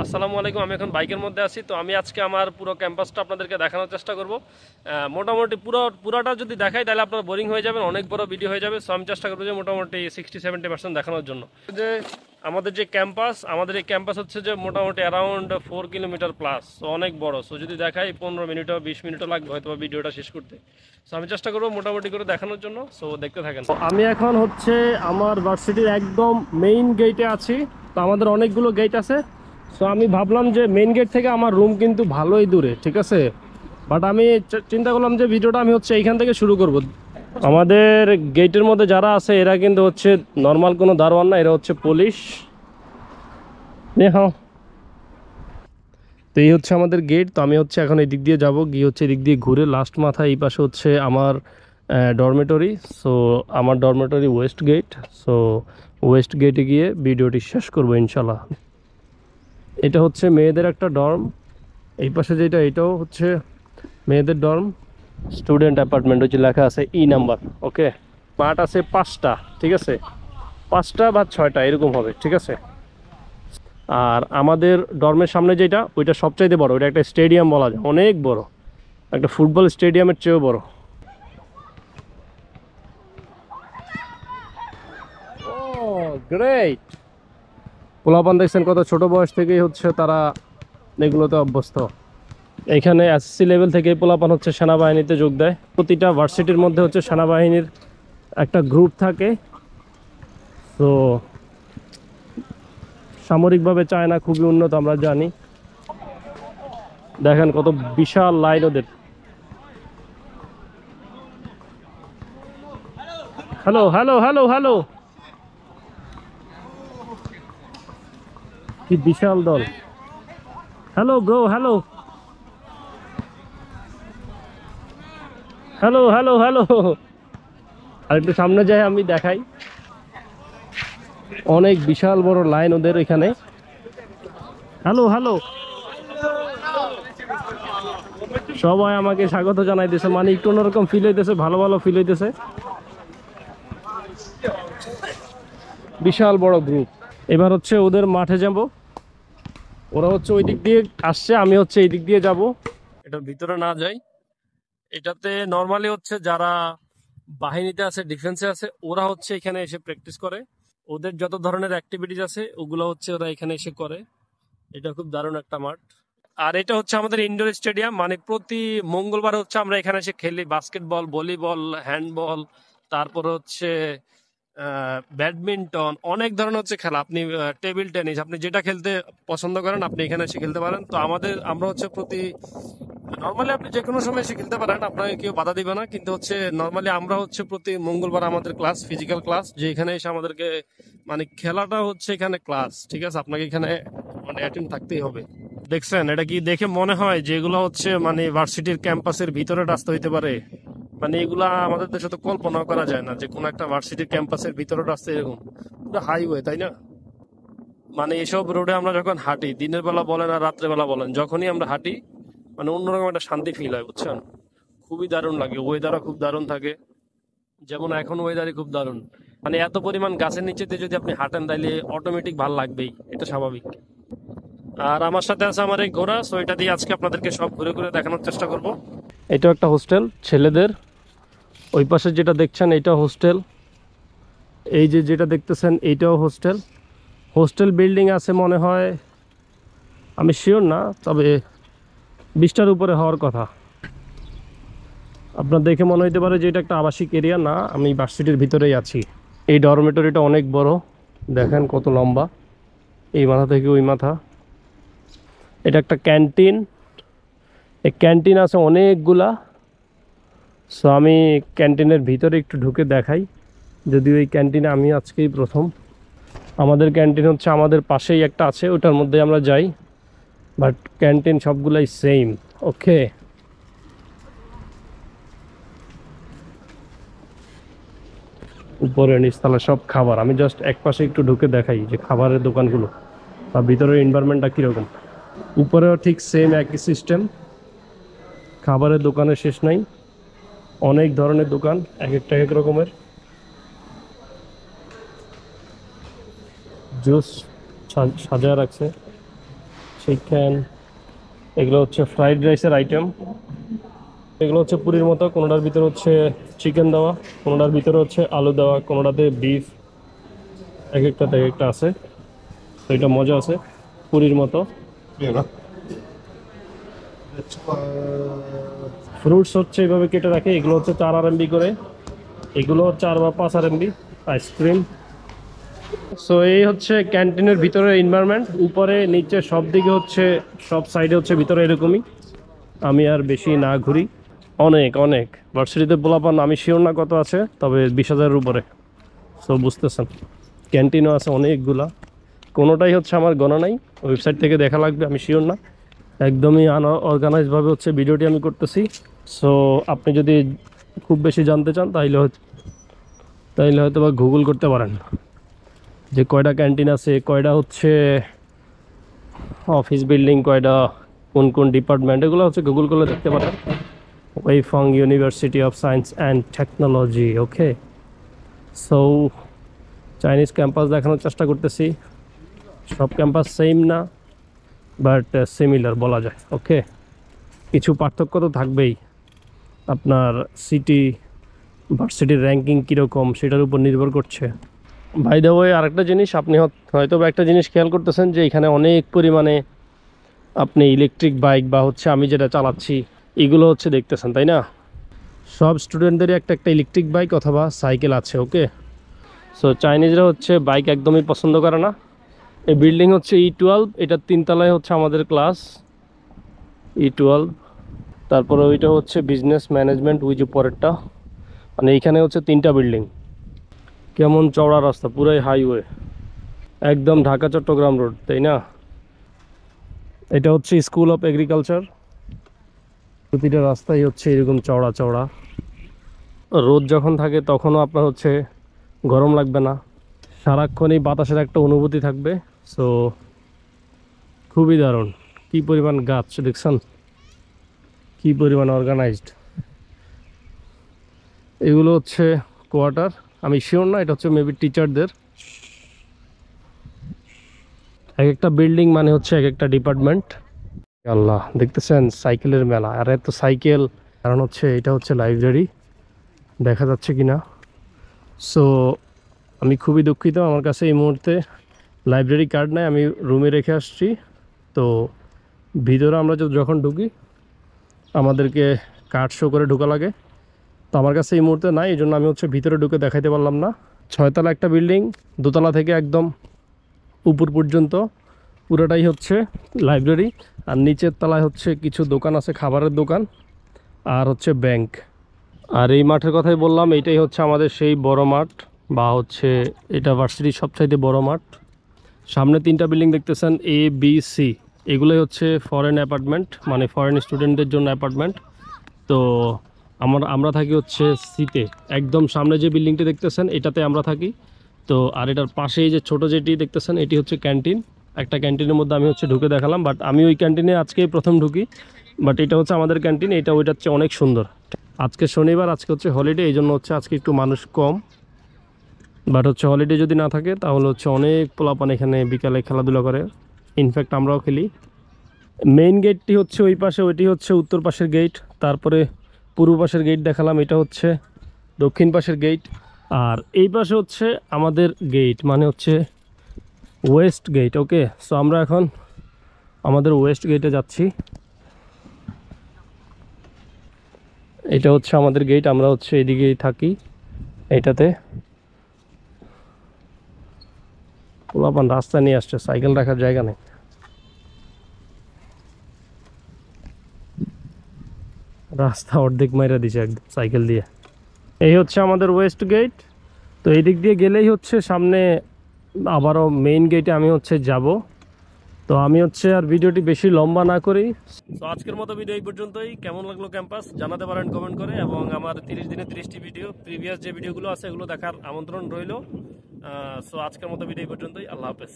আসসালামু আলাইকুম। আমি এখন বাইকের মধ্যে আছি, তো আমি আজকে আমার পুরো ক্যাম্পাসটা আপনাদেরকে দেখানোর চেষ্টা করব। মোটামুটি পুরোটা যদি দেখাই তাহলে আপনার বোরিং হয়ে যাবেন, অনেক বড় ভিডিও হয়ে যাবে। সো আমি চেষ্টা করবো যে মোটামুটি 60-70% দেখানোর জন্য। যে আমাদের যে ক্যাম্পাস, আমাদের এই ক্যাম্পাস হচ্ছে যে মোটামুটি অ্যারাউন্ড 4 কিলোমিটার প্লাস, সো অনেক বড়। সো যদি দেখাই 15 মিনিটও 20 মিনিটও লাগবে হয়তো ভিডিওটা শেষ করতে। সো আমি চেষ্টা করবো মোটামুটি করে দেখানোর জন্য। সো দেখতে থাকেন। আমি এখন হচ্ছে আমার ভার্সিটির একদম মেইন গেটে আছি। তো আমাদের অনেকগুলো গেট আছে। সো আমি ভাবলাম যে মেইন গেট থেকে আমার রুম কিন্তু ভালোই দূরে, ঠিক আছে। বাট আমি চিন্তা করলাম যে ভিডিওটা আমি হচ্ছে এইখান থেকে শুরু করব। আমাদের গেটের মধ্যে যারা আছে এরা কিন্তু হচ্ছে নর্মাল কোনো দারোয়ান না, এরা হচ্ছে পুলিশ। হ্যাঁ, তো এই হচ্ছে আমাদের গেট। তো আমি হচ্ছে এখন এই দিক দিয়ে যাব, গিয়ে হচ্ছে এদিক দিয়ে ঘুরে লাস্ট মাথা এই পাশে হচ্ছে আমার ডরমেটরি। সো আমার dormitory west gate. So west গেটে গিয়ে ভিডিওটি শেষ করবো ইনশাল্লাহ। এটা হচ্ছে মেয়েদের একটা ডর্ম। এই পাশে যেটা, এটাও হচ্ছে মেয়েদের ডর্ম। স্টুডেন্ট অ্যাপার্টমেন্ট হচ্ছে লেখা আছে ই নাম্বার। ওকে, মাঠ আছে 5টা, ঠিক আছে, 5টা বা 6টা এরকম হবে, ঠিক আছে। আর আমাদের ডর্মের সামনে যেটা, ওইটা সবচাইতে বড়। ওইটা একটা স্টেডিয়াম বলা যায়, অনেক বড়, একটা ফুটবল স্টেডিয়ামের চেয়েও বড়। ও গ্রেট! পোলাপান দেখছেন কত ছোট বয়স থেকেই হচ্ছে তারা এগুলোতে অভ্যস্ত। এখানে এসএসসি লেভেল থেকে পোলাপান হচ্ছে সেনাবাহিনীতে যোগ দেয়। প্রতিটা ভার্সিটির মধ্যে হচ্ছে সেনাবাহিনীর একটা গ্রুপ থাকে। তো সামরিকভাবে চায়না খুবই উন্নত, আমরা জানি। দেখেন কত বিশাল লাইন ওদের। হ্যালো হ্যালো হ্যালো হ্যালো, কি বিশাল দল। Hello bro, hello hello hello hello. আর একটু সামনে যাই, আমি দেখাই। অনেক বিশাল বড় লাইন ওদের এখানে। হ্যালো হ্যালো, সবাই আমাকে স্বাগত জানাইতেছে, মানে একটু অন্যরকম ফিল হইতেছে, ভালো ভালো ফিল হইতেছে। বিশাল বড় গ্রুপ। এবার হচ্ছে ওদের মাঠে যাব। ওরা হচ্ছে ওই দিক দিয়ে আসছে, আমি হচ্ছে এই দিক দিয়ে যাব। এটার ভিতরে না যাই। এটাতে নর্মালি হচ্ছে যারা বাহিনীতে আছে, ডিফেন্সে আছে, ওরা হচ্ছে এখানে এসে প্র্যাকটিস করে। ওদের যত ধরনের অ্যাক্টিভিটিস আছে ওগুলো হচ্ছে ওরা এখানে এসে করে। এটা খুব দারুণ একটা মাঠ। আর এটা হচ্ছে আমাদের ইনডোর স্টেডিয়াম, মানে প্রতি মঙ্গলবার হচ্ছে আমরা এখানে এসে খেলি বাস্কেটবল, ভলিবল, হ্যান্ডবল, তারপর হচ্ছে ব্যাডমিন্টন, অনেক ধরনের হচ্ছে খেলা। আপনি টেবিল টেনিস, আপনি যেটা খেলতে পছন্দ করেন আপনি এখানে এসে খেলতে পারেন। তো আমরা হচ্ছে নর্মালি আপনি যে কোনো সময় এসে খেলতে পারেন, আপনাকে কেউ বাধা দিবে না। কিন্তু হচ্ছে নর্মালি আমরা হচ্ছে প্রতি মঙ্গলবার আমাদের ক্লাস, ফিজিক্যাল ক্লাস, যে এখানে এসে আমাদেরকে মানে খেলাটা হচ্ছে এখানে ক্লাস, ঠিক আছে। আপনাকে এখানে মানে অ্যাটেন্ড থাকতেই হবে। দেখছেন এটা কি দেখে মনে হয় যে এগুলো হচ্ছে মানে ভার্সিটির ক্যাম্পাসের ভিতরে রাস্তা হইতে পারে? মানে এগুলা আমাদের দেশে তো কল্পনা করা যায় না যে কোন একটা ভার্সিটির ক্যাম্পাসের ভিতরে রাস্তা এরকম। পুরো হাইওয়ে, তাই না? মানে এসব রোডে আমরা যখন হাঁটি, দিনের বেলা বলেন আর রাত্রে বেলা বলেন, যখনই আমরা হাঁটি মানে অন্যরকম একটা শান্তি ফিল হয়, বুঝছেন। খুবই দারুণ লাগে, ওয়েদারও খুব দারুণ থাকে। যেমন এখন ওয়েদারই খুব দারুণ। মানে এত পরিমাণ গাছের নিচেতে যদি আপনি হাঁটেন তাইলে অটোমেটিক ভাল লাগবেই, এটা স্বাভাবিক। আর আমার সাথে আছে আমার এই ঘোড়া, সো এটা দিয়ে আজকে আপনাদেরকে সব ঘুরে ঘুরে দেখানোর চেষ্টা করব। এটা একটা হোস্টেল ছেলেদের। ওই পাশে যেটা দেখছেন এটা হোস্টেল। এই যে যেটা দেখতেছেন এইটাও হোস্টেল। হোস্টেল বিল্ডিং আছে মনে হয়, আমি শিওর না, তবে 20টার উপরে হওয়ার কথা। আপনার দেখে মনে হইতে পারে যে এটা একটা আবাসিক এরিয়া, না, আমি ভার্সিটির ভিতরেই আছি। এই ডরমেটরিটা অনেক বড়, দেখেন কত লম্বা, এই মাথা থেকে ওই মাথা। এটা একটা ক্যান্টিন। এই ক্যান্টিন আছে অনেকগুলা। সো আমি ক্যান্টিনের ভিতরে একটু ঢুকে দেখাই, যদিও এই ক্যান্টিনে আমি আজকেই প্রথম। আমাদের ক্যান্টিন হচ্ছে আমাদের পাশেই একটা আছে, ওটার মধ্যে আমরা যাই। বাট ক্যান্টিন সবগুলাই সেম। ওকে, উপরে নিচতলা সব খাবার। আমি জাস্ট এক পাশে একটু ঢুকে দেখাই যে খাবারের দোকানগুলো বা ভিতরের এনভায়রনমেন্টটা কীরকম। উপরেও ঠিক সেম একই সিস্টেম, খাবারের দোকানের শেষ নাই, অনেক ধরনের দোকান, এক একটা এক রকমের। জুস সাজায় রাখছে, চিকেন, এগুলো হচ্ছে ফ্রাইড রাইসের আইটেম। এগুলো হচ্ছে পুরীর মতো, কোনোটার ভিতরে হচ্ছে চিকেন দেওয়া, কোনোটার ভিতরে হচ্ছে আলু দেওয়া, কোনোটাতে বিফ, এক একটাতে এক একটা আছে। তো এটা মজা আছে পুরীর মতো। ফ্রুটস হচ্ছে এইভাবে কেটে রাখে, এগুলো হচ্ছে 4 RMB করে, এগুলো 4 বা 5 RMB। আইসক্রিম। সো এই হচ্ছে ক্যান্টিনের ভিতরের এনভায়রনমেন্ট, উপরে নিচে সব দিকে হচ্ছে, সব সাইডে হচ্ছে ভিতরে এরকমই। আমি আর বেশি না ঘুরি। অনেক অনেক ভার্সিটিতে পোলাপান আমি শিওর না কত আছে, তবে 20,000-এর উপরে। সো বুঝতেছেন, ক্যান্টিনও আছে অনেকগুলা, কোনোটাই হচ্ছে আমার গণনা নাই, ওয়েবসাইট থেকে দেখা লাগবে, আমি শিওর না। একদমই আনঅর্গানাইজভাবে হচ্ছে ভিডিওটি আমি করতেছি। সো আপনি যদি খুব বেশি জানতে চান তাইলে হয়তো বা গুগল করতে পারেন যে কয়টা ক্যান্টিন আছে, কয়টা হচ্ছে অফিস বিল্ডিং, কয়টা কোন কোন ডিপার্টমেন্ট, এগুলো হচ্ছে গুগল করলে দেখতে পারেন। Weifang university of science and technology. Okay, so Chinese campus দেখানোর চেষ্টা করতেছি। সব ক্যাম্পাস সেম না, বাট সিমিলার বলা যায়। ওকে, কিছু পার্থক্য তো থাকবেই, আপনার সিটি ভার্সিটির র্যাঙ্কিং কীরকম সেটার উপর নির্ভর করছে। বাই দ্য ওয়ে, আরেকটা জিনিস আপনি হয়তো বা একটা জিনিস খেয়াল করতেছেন যে এখানে অনেক পরিমাণে আপনি ইলেকট্রিক বাইক বা হচ্ছে আমি যেটা চালাচ্ছি এগুলো হচ্ছে দেখতেছেন, তাই না? সব স্টুডেন্টদেরই একটা একটা ইলেকট্রিক বাইক অথবা সাইকেল আছে। ওকে, সো চাইনিজরা হচ্ছে বাইক একদমই পছন্দ করে না। এই বিল্ডিং হচ্ছে E12, এটার 3 তলায় হচ্ছে আমাদের ক্লাস, E12। তারপরে ওইটা হচ্ছে বিজনেস ম্যানেজমেন্ট, ওই যে পরেরটা। মানে এইখানে হচ্ছে 3টা বিল্ডিং। কেমন চওড়া রাস্তা, পুরাই হাইওয়ে, একদম ঢাকা চট্টগ্রাম রোড, তাই না? এটা হচ্ছে স্কুল অফ এগ্রিকালচার। প্রতিটা রাস্তাই হচ্ছে এরকম চওড়া চওড়া। রোদ যখন থাকে তখনও আপনার হচ্ছে গরম লাগবে না, সারাক্ষণই বাতাসের একটা অনুভূতি থাকবে। সো খুবই দারুণ। কি পরিমাণ গাছ দেখছেন, কি পরিমাণ অর্গানাইজড। এগুলো হচ্ছে কোয়ার্টার, আমি শিওর না, এটা হচ্ছে মেবি টিচারদের। এক একটা বিল্ডিং মানে হচ্ছে এক একটা ডিপার্টমেন্ট। আল্লাহ, দেখতেছেন সাইকেলের মেলা, আর এত সাইকেল, কারণ হচ্ছে এটা হচ্ছে লাইব্রেরি, দেখা যাচ্ছে কিনা। সো আমি খুবই দুঃখিত, আমার কাছে এই মুহূর্তে লাইব্রেরি কার্ড নাই, আমি রুমে রেখে আসছি। তো ভিতরে আমরা যখন ঢুকি আমাদেরকে কার্ড শো করে ঢোকা লাগে, তো আমার কাছে এই মুহূর্তে নাই, এই জন্য আমি হচ্ছে ভিতরে ঢুকে দেখাইতে পারলাম না। 6 তলা একটা বিল্ডিং, দোতলা থেকে একদম উপর পর্যন্ত পুরোটাই হচ্ছে লাইব্রেরি। আর নিচের তলায় হচ্ছে কিছু দোকান আছে, খাবারের দোকান, আর হচ্ছে ব্যাংক। আর এই মাঠের কথাই বললাম, এইটাই হচ্ছে আমাদের সেই বড় মাঠ, বা হচ্ছে এটা ভার্সিটির সবচাইতে বড় মাঠ। সামনে 3টা বিল্ডিং দেখতেছেন, ABC, এগুলোই হচ্ছে ফরেন অ্যাপার্টমেন্ট, মানে ফরেন স্টুডেন্টদের জন্য অ্যাপার্টমেন্ট। তো আমরা থাকি হচ্ছে সিতে, একদম সামনে যে বিল্ডিংটি দেখতেছেন এটাতে আমরা থাকি। তো আর এটার পাশেই যে ছোট যেটি দেখতেছেন এটি হচ্ছে ক্যান্টিন। একটা ক্যান্টিনের মধ্যে আমি হচ্ছে ঢুকে দেখালাম, বাট আমি ওই ক্যান্টিনে আজকেই প্রথম ঢুকি। বাট এটা হচ্ছে আমাদের ক্যান্টিন, এটা ওইটার চেয়ে অনেক সুন্দর। আজকে শনিবার, আজকে হচ্ছে হলিডে, এই জন্য হচ্ছে আজকে একটু মানুষ কম। বাট হচ্ছে হলিডে যদি না থাকে তাহলে হচ্ছে অনেক পোলাপান এখানে বিকালে খেলাধুলা করে, ইনফ্যাক্ট আমরাও খেলি। মেইন গেটটি হচ্ছে ওই পাশে, ওইটি হচ্ছে উত্তর পাশের গেট। তারপরে পূর্ব পাশের গেট দেখালাম, এটা হচ্ছে দক্ষিণ পাশের গেট। আর এই পাশে হচ্ছে আমাদের গেট, মানে হচ্ছে ওয়েস্ট গেট। ওকে, সো আমরা এখন আমাদের ওয়েস্ট গেটে যাচ্ছি। এটা হচ্ছে আমাদের গেট, আমরা হচ্ছে এদিকেই থাকি এইটাতে। পোলাপান রাস্তা নিয়ে আসছে, সাইকেল রাখার জায়গা নেই, রাস্তা অর্ধেক মাইরা দিছে একদম সাইকেল দিয়ে। এই হচ্ছে আমাদের ওয়েস্ট গেট। তো এই দিক দিয়ে গেলেই হচ্ছে সামনে আবারও মেইন গেটে আমি হচ্ছে যাব। তো আমি হচ্ছে আর ভিডিওটি বেশি লম্বা না করেই, তো আজকের মতো ভিডিও এই পর্যন্তই। কেমন লাগলো ক্যাম্পাস জানাতে পারেন কমেন্ট করে, এবং আমার 30 দিনে 30টি ভিডিও, প্রিভিয়াস যে ভিডিওগুলো আছে এগুলো দেখার আমন্ত্রণ রইল। সো আজকের মতো ভিডিও এই পর্যন্তই, আল্লাহ হাফেজ।